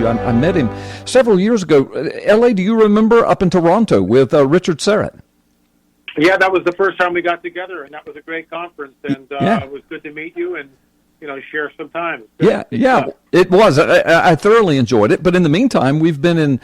I met him several years ago. L.A., do you remember up in Toronto with Richard Serrett? Yeah, that was the first time we got together, and that was a great conference, and it was good to meet you and, share some time. Yeah, it was. I thoroughly enjoyed it. But in the meantime, we've been in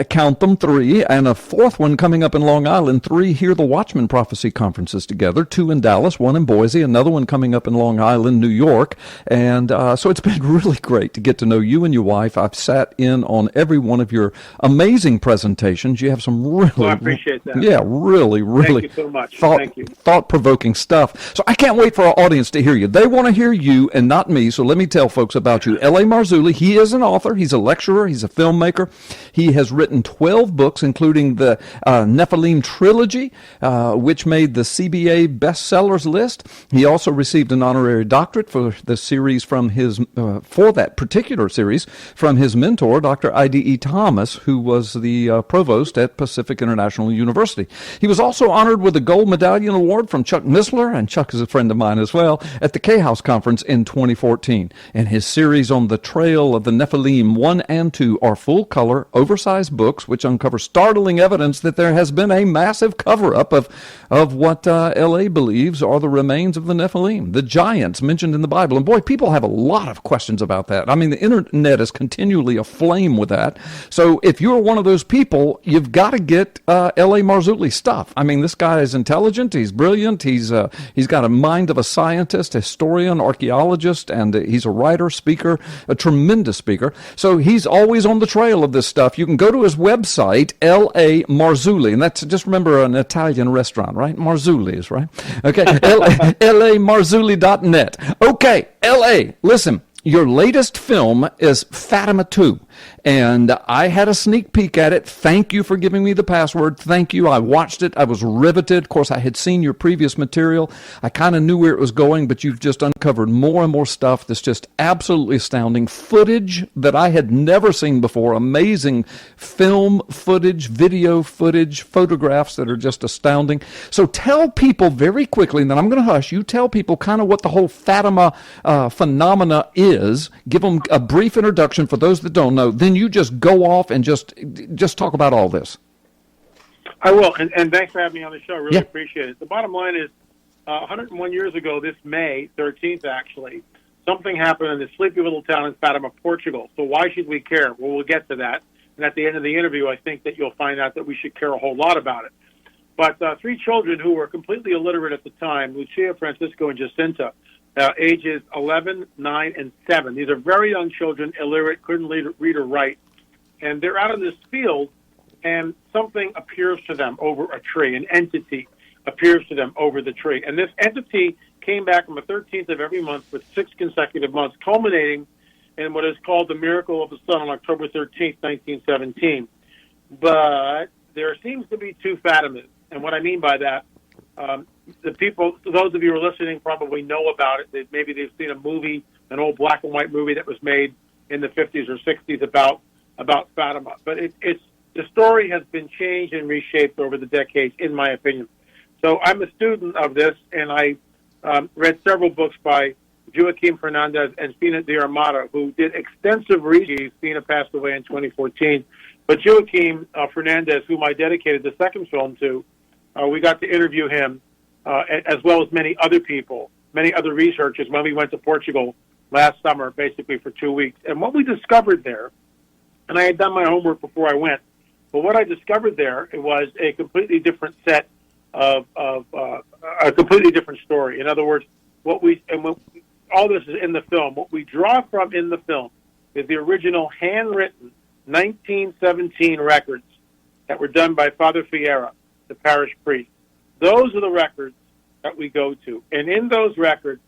count them, three, and a fourth one coming up in Long Island, 3 Hear the Watchman Prophecy conferences together, 2 in Dallas, 1 in Boise, another one coming up in Long Island, New York. And so it's been really great to get to know you and your wife. I've sat in on every one of your amazing presentations. You have some really... Well, I appreciate that. Yeah, really Thank you so much. Thank you. Thought-provoking stuff. So I can't wait for our audience to hear you. They want to hear you and not me, so let me tell folks about you. L.A. Marzulli, he is an author, he's a lecturer, he's a filmmaker. He has written 12 books, including the Nephilim trilogy, which made the CBA bestsellers list. He also received an honorary doctorate for the series from his, for that particular series, from his mentor, Dr. I.D.E. Thomas, who was the provost at Pacific International University. He was also honored with a Gold Medallion Award from Chuck Missler, and Chuck is a friend of mine as well, at the K-House Conference in 2014. And his series on the trail of the Nephilim 1 and 2 are full-color, oversized books which uncover startling evidence that there has been a massive cover-up of what L.A. believes are the remains of the Nephilim, the giants mentioned in the Bible. And boy, people have a lot of questions about that. I mean, the internet is continually aflame with that. So if you're one of those people, you've got to get L.A. Marzulli stuff. I mean, this guy is intelligent, he's brilliant, he's got a mind of a scientist, historian, archaeologist, and he's a writer, speaker, a tremendous speaker. So he's always on the trail of this stuff. You can go to his website, L.A. Marzulli, and that's, just remember, an Italian restaurant, right? Marzulli's, right? Okay, LAMarzulli.net. Okay, L.A., listen, your latest film is Fatima 2. And I had a sneak peek at it. Thank you for giving me the password. Thank you. I watched it. I was riveted. Of course, I had seen your previous material. I kind of knew where it was going, but you've just uncovered more and more stuff that's just absolutely astounding. Footage that I had never seen before. Amazing film footage, video footage, photographs that are just astounding. So tell people very quickly, and then I'm going to hush, you tell people kind of what the whole Fatima phenomena is. Give them a brief introduction for those that don't know. Then you just go off and just talk about all this. I will, and thanks for having me on the show. I really appreciate it. The bottom line is 101 years ago, this May 13th, actually, something happened in this sleepy little town in Fatima, Portugal. So why should we care? Well, we'll get to that. And at the end of the interview, I think that you'll find out that we should care a whole lot about it. But 3 children who were completely illiterate at the time, Lucia, Francisco, and Jacinta, ages 11, 9, and 7. These are very young children, illiterate, couldn't read or write. And they're out in this field, and something appears to them over a tree. An entity appears to them over the tree. And this entity came back on the 13th of every month for 6 consecutive months, culminating in what is called the Miracle of the Sun on October 13th, 1917. But there seems to be 2 Fatimas. And what I mean by that, the people, those of you who are listening probably know about it. Maybe they've seen a movie, an old black and white movie that was made in the 50s or 60s about Fatima. But it's the story has been changed and reshaped over the decades, in my opinion. So I'm a student of this, and I read several books by Joaquim Fernandez and Fina de Armada, who did extensive research. Fina passed away in 2014. But Joaquim Fernandez, whom I dedicated the second film to, we got to interview him, as well as many other people, many other researchers, when we went to Portugal last summer, basically for 2 weeks. And what we discovered there, and I had done my homework before I went, but what I discovered there, it was a completely different set of a completely different story. In other words, all this is in the film. What we draw from in the film is the original handwritten 1917 records that were done by Father Fiera, the parish priest. Those are the records that we go to. And in those records,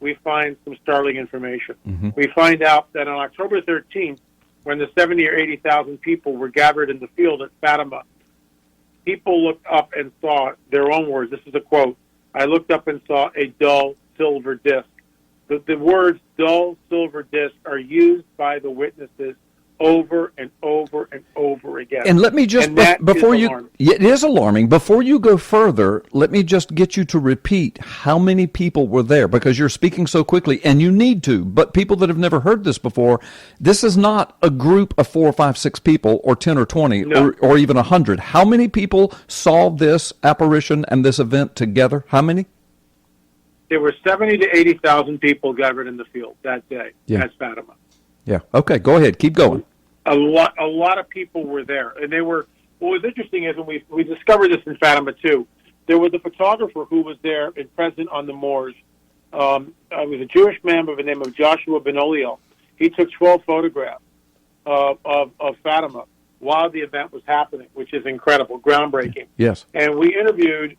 we find some startling information. Mm-hmm. We find out that on October 13th, when the 70 or 80,000 people were gathered in the field at Fatima, people looked up and saw their own words. This is a quote. I looked up and saw a dull silver disc. The words dull silver disc are used by the witnesses over and over and over again. And let me just, before you, it is alarming. Before you go further, let me just get you to repeat how many people were there, because you're speaking so quickly, and you need to. But people that have never heard this before, this is not a group of 4 or 5, 6 people, or 10 or 20, no. or even 100. How many people saw this apparition and this event together? How many? There were 70 to 80,000 people gathered in the field that day at Fatima. Yeah. Okay. Go ahead. Keep going. A lot of people were there, and they were. What was interesting is when we discovered this in Fatima too. There was a photographer who was there and present on the moors. It was a Jewish man by the name of Joshua Benolio. He took 12 photographs of Fatima while the event was happening, which is incredible, groundbreaking. Yes. And we interviewed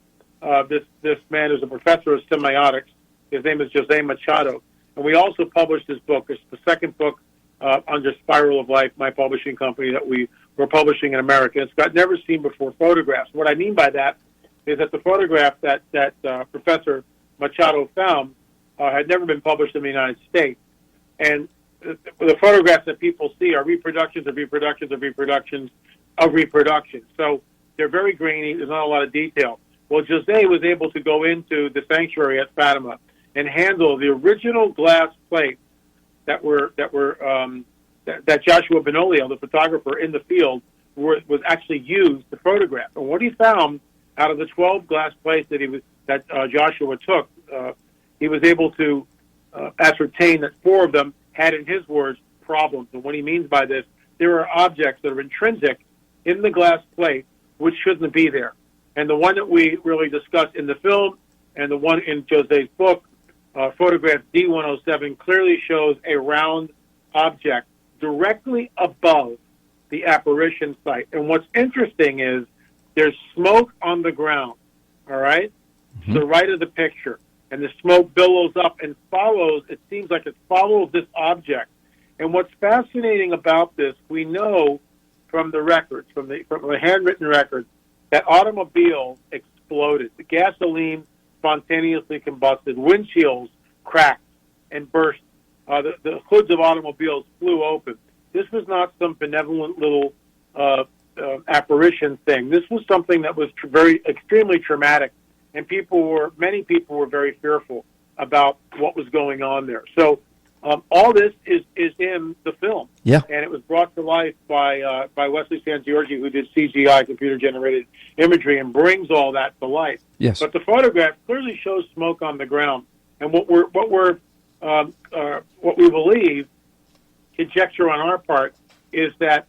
this man who's a professor of semiotics. His name is Jose Machado. And we also published his book. It's the second book under Spiral of Life, my publishing company, that we were publishing in America. It's got never seen before photographs. What I mean by that is that the photograph that Professor Machado found had never been published in the United States. And the photographs that people see are reproductions of reproductions of reproductions of reproductions. So they're very grainy. There's not a lot of detail. Well, Jose was able to go into the sanctuary at Fatima and handle the original glass plates that Joshua Benolio, the photographer in the field, was actually used to photograph. And what he found out of the 12 glass plates that Joshua took, he was able to ascertain that 4 of them had, in his words, problems. And what he means by this, there are objects that are intrinsic in the glass plate which shouldn't be there. And the one that we really discussed in the film and the one in Jose's book, photograph D107, clearly shows a round object directly above the apparition site. And what's interesting is there's smoke on the ground, all right, to the right of the picture. And the smoke billows up and follows, it seems like it follows this object. And what's fascinating about this, we know from the records, from the handwritten records, that automobiles exploded. The gasoline spontaneously combusted. Windshields cracked and burst. The hoods of automobiles flew open. This was not some benevolent little apparition thing. This was something that was extremely traumatic, and many people were very fearful about what was going on there. So all this is in the film. Yeah. And it was brought to life by Wesley Sangiorgi, who did CGI, computer-generated imagery, and brings all that to life. Yes. But the photograph clearly shows smoke on the ground. And what we believe, conjecture on our part, is that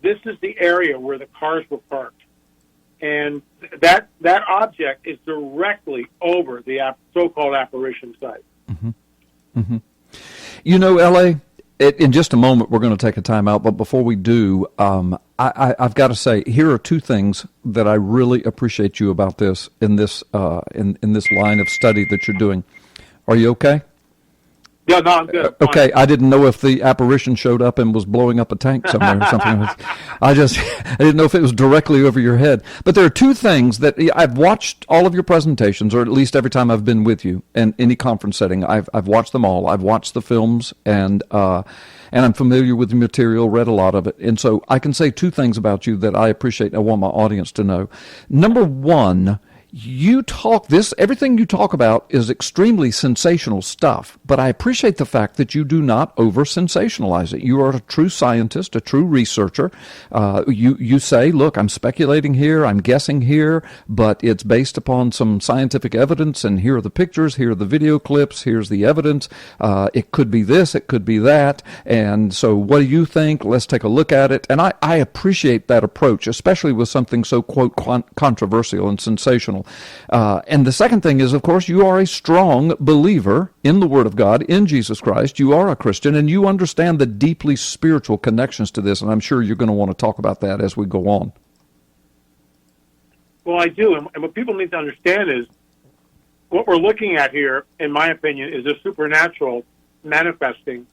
this is the area where the cars were parked. And that object is directly over the so-called apparition site. Mm-hmm. Mm-hmm. You know, L.A., in just a moment we're going to take a time out, but before we do, I've got to say, here are 2 things that I really appreciate you about this in this in this line of study that you're doing. Are you okay? Yeah, no, I'm good. Okay, I didn't know if the apparition showed up and was blowing up a tank somewhere or something. I didn't know if it was directly over your head. But there are 2 things that I've watched all of your presentations, or at least every time I've been with you in any conference setting. I've watched them all. I've watched the films, and I'm familiar with the material, read a lot of it. And so I can say 2 things about you that I appreciate. I want my audience to know. Number 1, everything you talk about is extremely sensational stuff, but I appreciate the fact that you do not over-sensationalize it. You are a true scientist, a true researcher. You say, look, I'm speculating here, I'm guessing here, but it's based upon some scientific evidence, and here are the pictures, here are the video clips, here's the evidence. It could be this, it could be that, and so what do you think? Let's take a look at it. And I appreciate that approach, especially with something so, quote, controversial and sensational. And the second thing is, of course, you are a strong believer in the Word of God, in Jesus Christ. You are a Christian, and you understand the deeply spiritual connections to this, and I'm sure you're going to want to talk about that as we go on. Well, I do, and what people need to understand is what we're looking at here, in my opinion, is a supernatural manifesting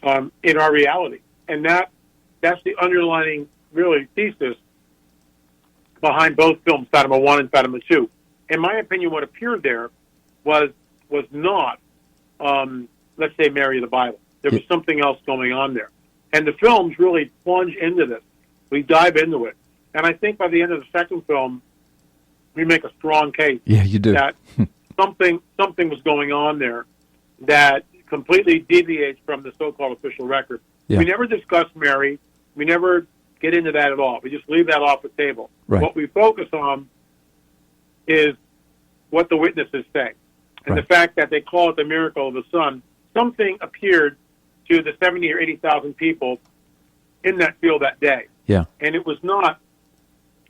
in our reality. And that's the underlying, really, thesis behind both films, Fatima 1 and Fatima 2. In my opinion, what appeared there was not, let's say, Mary of the Bible. There was something else going on there. And the films really plunge into this. We dive into it. And I think by the end of the second film, we make a strong case that something was going on there that completely deviates from the so-called official record. Yeah. We never discuss Mary. We never get into that at all. We just leave that off the table. Right. What we focus on is what the witnesses say. And the fact that they call it the miracle of the sun, something appeared to the 70 or 80,000 people in that field that day. Yeah. And it was not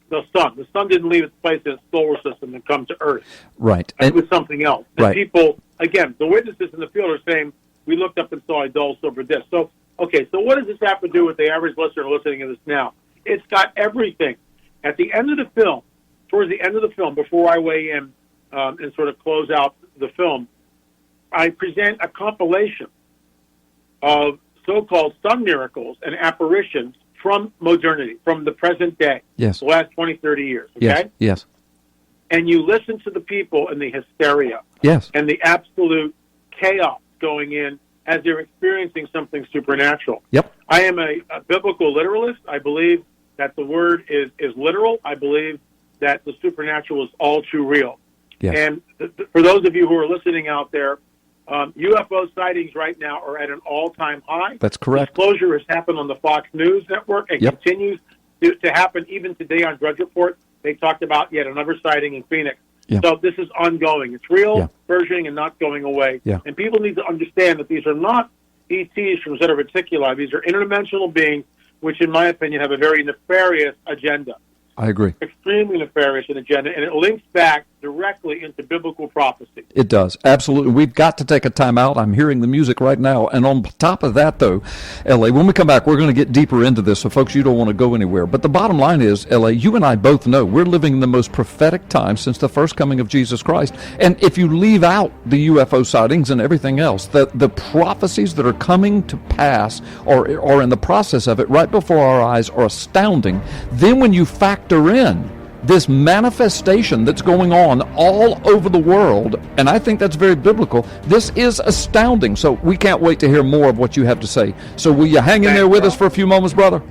the sun. The sun didn't leave its place in its solar system and come to Earth. Right. It was something else. And people, again, the witnesses in the field are saying, we looked up and saw a dull silver disc. So, okay, so what does this have to do with the average listener listening to this now? It's got everything. At the end of the film, towards the end of the film, before I weigh in and sort of close out the film, I present a compilation of so-called sun miracles and apparitions from modernity, from the present day, the last 20, 30 years, okay? Yes. And you listen to the people and the hysteria and the absolute chaos going in as they're experiencing something supernatural. Yep. I am a biblical literalist. I believe that the word is literal. I believe that the supernatural is all too real. Yes. And for those of you who are listening out there, UFO sightings right now are at an all-time high. That's correct. Disclosure has happened on the Fox News network and continues to happen even today on Drudge Report. They talked about yet another sighting in Phoenix. Yeah. So this is ongoing. It's real, versioning, and not going away. Yeah. And people need to understand that these are not ETs from Zeta Reticuli. These are interdimensional beings, which, in my opinion, have a very nefarious agenda. I agree. Extremely nefarious agenda, and it links back directly into biblical prophecy. It does, absolutely. We've got to take a time out. I'm hearing the music right now. And on top of that, though, L.A., when we come back, we're going to get deeper into this, so folks, you don't want to go anywhere. But the bottom line is, L.A., you and I both know we're living in the most prophetic time since the first coming of Jesus Christ. And if you leave out the UFO sightings and everything else, the prophecies that are coming to pass or in the process of it right before our eyes are astounding. Then when you factor in this manifestation that's going on all over the world, and I think that's very biblical, this is astounding. So we can't wait to hear more of what you have to say. So will you hang in there with us for a few moments, brother?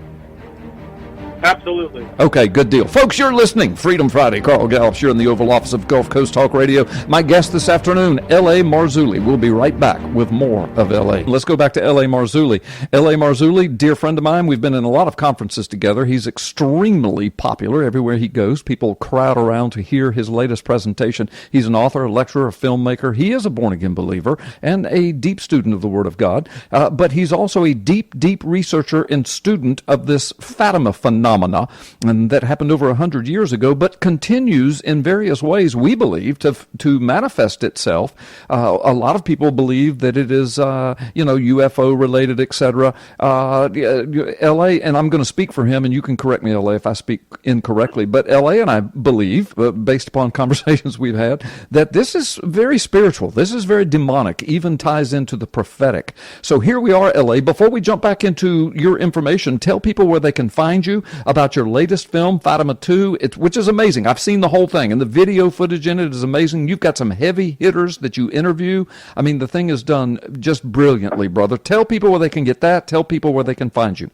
Absolutely. Okay, good deal. Folks, you're listening. Freedom Friday. Carl Gallups here in the Oval Office of Gulf Coast Talk Radio. My guest this afternoon, L.A. Marzulli. We'll be right back with more of L.A. Let's go back to L.A. Marzulli. L.A. Marzulli, dear friend of mine. We've been in a lot of conferences together. He's extremely popular everywhere he goes. People crowd around to hear his latest presentation. He's an author, a lecturer, a filmmaker. He is a born-again believer and a deep student of the Word of God. But he's also a deep, deep researcher and student of this Fatima phenomenon. And that happened over 100 years ago, but continues in various ways, we believe, to manifest itself. A lot of people believe that it is, UFO related, etc. L.A., and I'm going to speak for him, and you can correct me, L.A., if I speak incorrectly, but L.A. and I believe, based upon conversations we've had, that this is very spiritual. This is very demonic, even ties into the prophetic. So here we are, L.A. Before we jump back into your information, tell people where they can find you, about your latest film, Fatima 2, which is amazing. I've seen the whole thing, and the video footage in it is amazing. You've got some heavy hitters that you interview. I mean, the thing is done just brilliantly, brother. Tell people where they can get that. Tell people where they can find you.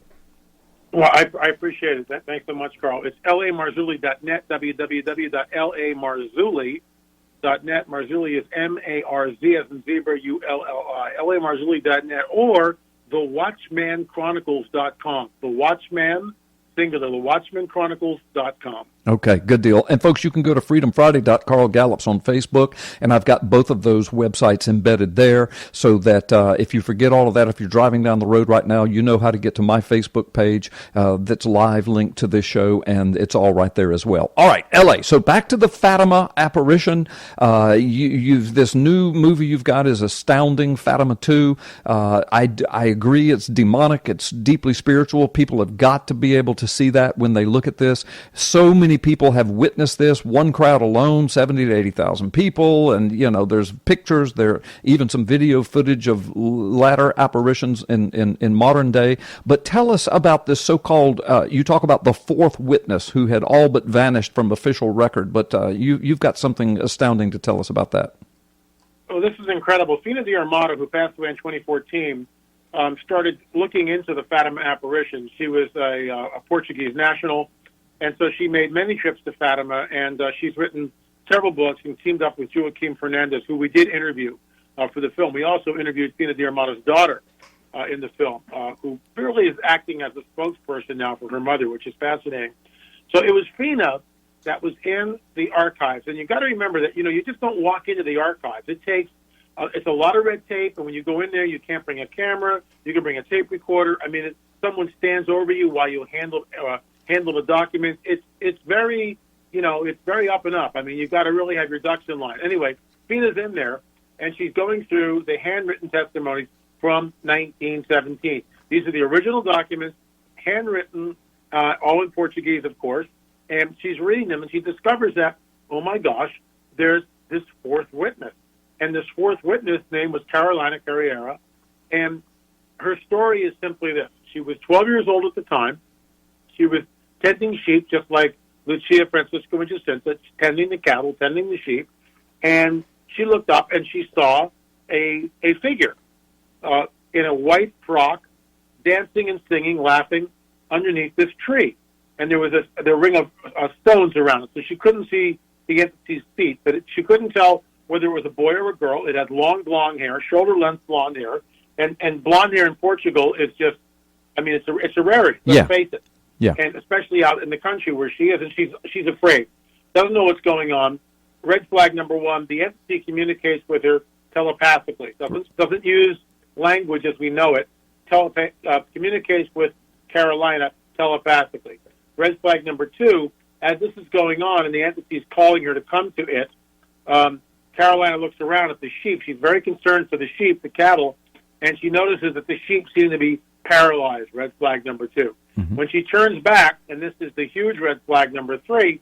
Well, I appreciate it. Thanks so much, Carl. It's lamarzulli.net, www.lamarzulli.net. Marzulli is M-A-R-Z as in zebra, U-L-L-I. lamarzulli.net or thewatchmanchronicles.com. The Watchman, singular, thewatchmanchronicles.com. Okay, good deal. And folks, you can go to freedomfriday.carlgallups on Facebook, and I've got both of those websites embedded there so that if you forget all of that, if you're driving down the road right now, you know how to get to my Facebook page that's live linked to this show, and it's all right there as well. All right, L.A., so back to the Fatima apparition. This new movie you've got is astounding, Fatima 2. I agree, it's demonic, it's deeply spiritual. People have got to be able to see that when they look at this. So many people have witnessed this. One crowd alone, 70 to 80,000 people, and there's pictures. There even some video footage of latter apparitions in modern day. But tell us about this so-called. You talk about the fourth witness who had all but vanished from official record. But you've got something astounding to tell us about that. Oh, this is incredible. Fina Di Armado, who passed away in 2014, started looking into the Fatima apparition. She was a Portuguese national, and so she made many trips to Fatima, and she's written several books and teamed up with Joaquim Fernandez, who we did interview for the film. We also interviewed Fina Diarmato's daughter in the film, who really is acting as a spokesperson now for her mother, which is fascinating. So it was Fina that was in the archives, and you got to remember that you just don't walk into the archives. It takes it's a lot of red tape, and when you go in there, you can't bring a camera. You can bring a tape recorder. I mean, someone stands over you while you handle the documents. It's very it's very up and up. I mean, you've got to really have your ducks in line. Anyway, Fina's in there, and she's going through the handwritten testimonies from 1917. These are the original documents, handwritten, all in Portuguese, of course. And she's reading them, and she discovers that, oh my gosh, there's this fourth witness. And this fourth witness' name was Carolina Carriera. And her story is simply this. She was 12 years old at the time. She was tending sheep, just like Lucia Francisco and Jacinta, tending the cattle, tending the sheep. And she looked up, and she saw a figure in a white frock, dancing and singing, laughing underneath this tree. And there was a ring of stones around it, so she couldn't see the entity's feet, but she couldn't tell whether it was a boy or a girl. It had long blonde hair, shoulder-length blonde hair, and blonde hair in Portugal is just, I mean, it's a rarity. Let's face it. Yeah. And especially out in the country where she is, and she's afraid, doesn't know what's going on. Red flag number one: the entity communicates with her telepathically. Doesn't use language as we know it. Communicates with Carolina telepathically. Red flag number two: as this is going on and the entity is calling her to come to it, Carolina looks around at the sheep. She's very concerned for the sheep, the cattle, and she notices that the sheep seem to be paralyzed. Red flag number two. Mm-hmm. When she turns back, and this is the huge red flag number three,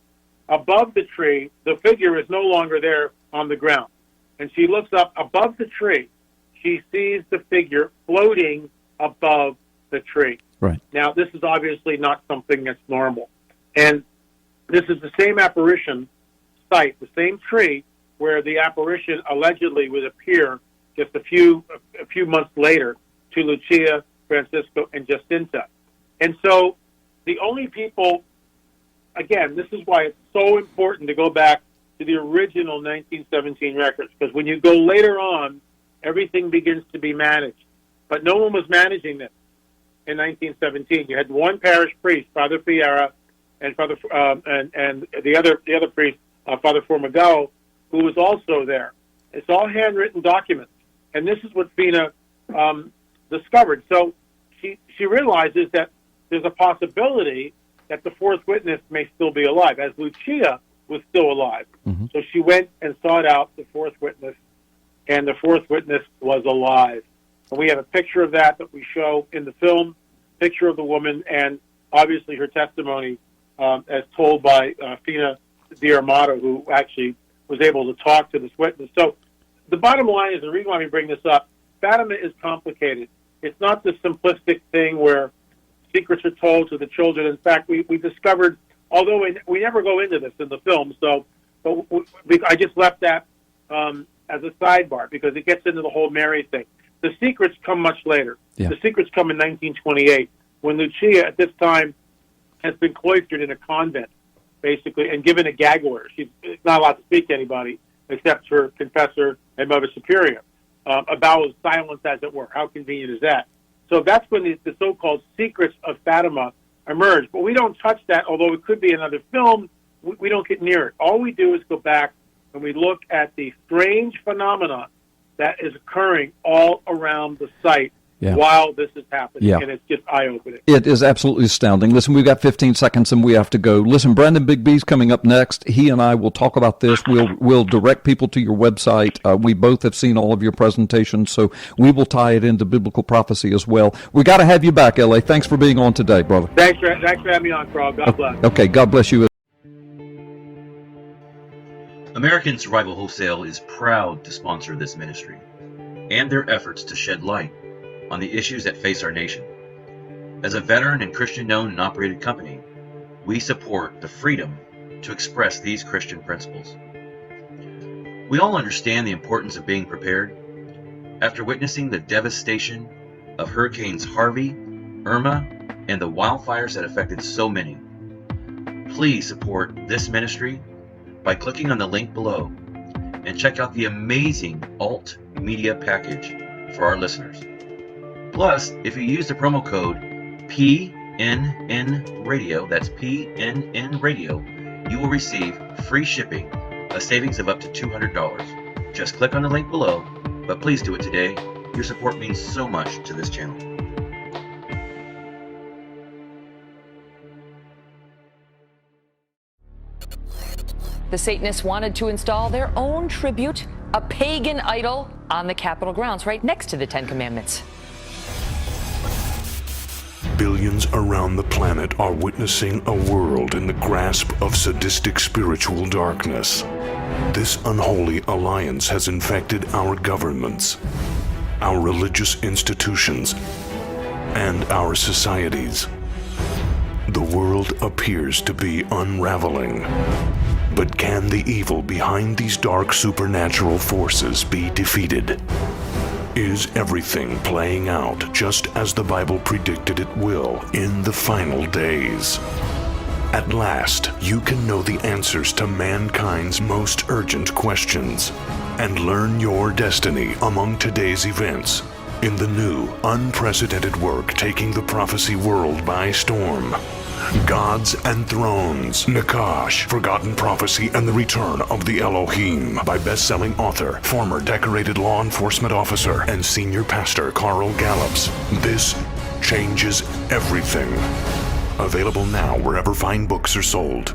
above the tree, the figure is no longer there on the ground. And she looks up above the tree. She sees the figure floating above the tree. Right. Now, this is obviously not something that's normal. And this is the same apparition site, the same tree where the apparition allegedly would appear just a few months later to Lucia, Francisco, and Jacinta. And so the only people, again, this is why it's so important to go back to the original 1917 records, because when you go later on, everything begins to be managed. But no one was managing this in 1917. You had one parish priest, Father Fiera, and and the other priest, Father Formigao, who was also there. It's all handwritten documents, and this is what Fina discovered. So she realizes that there's a possibility that the fourth witness may still be alive, as Lucia was still alive. Mm-hmm. So she went and sought out the fourth witness, and the fourth witness was alive. And we have a picture of that we show in the film, picture of the woman, and obviously her testimony as told by Fina Diarmato, who actually was able to talk to this witness. So the bottom line is, the reason why we bring this up, Fatima is complicated. It's not this simplistic thing where secrets are told to the children. In fact, we discovered, although we never go into this in the film, but I just left that as a sidebar because it gets into the whole Mary thing. The secrets come much later. Yeah. The secrets come in 1928 when Lucia, at this time, has been cloistered in a convent, basically, and given a gag order. She's not allowed to speak to anybody except her confessor and Mother Superior. A vow of silence, as it were. How convenient is that? So that's when the so-called secrets of Fatima emerge. But we don't touch that, although it could be another film. We don't get near it. All we do is go back and we look at the strange phenomena that is occurring all around the site while this is happening, and it's just eye-opening. It is absolutely astounding. Listen, we've got 15 seconds and we have to go. Listen, Brandon Big B's coming up next. He and I will talk about this. We'll direct people to your website. We both have seen all of your presentations, so we will tie it into biblical prophecy as well. We got to have you back, L.A. Thanks for being on today, brother. Thanks for having me on, Carl. God bless. Okay, God bless you. American Survival Wholesale is proud to sponsor this ministry and their efforts to shed light on the issues that face our nation. As a veteran and Christian-owned and operated company, we support the freedom to express these Christian principles. We all understand the importance of being prepared. After witnessing the devastation of Hurricanes Harvey, Irma, and the wildfires that affected so many. Please support this ministry by clicking on the link below and check out the amazing alt media package for our listeners. Plus, if you use the promo code PNN Radio, that's PNN Radio, you will receive free shipping, a savings of up to $200. Just click on the link below, but please do it today. Your support means so much to this channel. The Satanists wanted to install their own tribute, a pagan idol, on the Capitol grounds, right next to the Ten Commandments. Billions around the planet are witnessing a world in the grasp of sadistic spiritual darkness. This unholy alliance has infected our governments, our religious institutions, and our societies. The world appears to be unraveling. But can the evil behind these dark supernatural forces be defeated? Is everything playing out just as the Bible predicted it will in the final days? At last, you can know the answers to mankind's most urgent questions and learn your destiny among today's events in the new, unprecedented work taking the prophecy world by storm. Gods and Thrones, Nakash, Forgotten Prophecy and the Return of the Elohim by best-selling author, former decorated law enforcement officer, and senior pastor Carl Gallups. This changes everything. Available now wherever fine books are sold.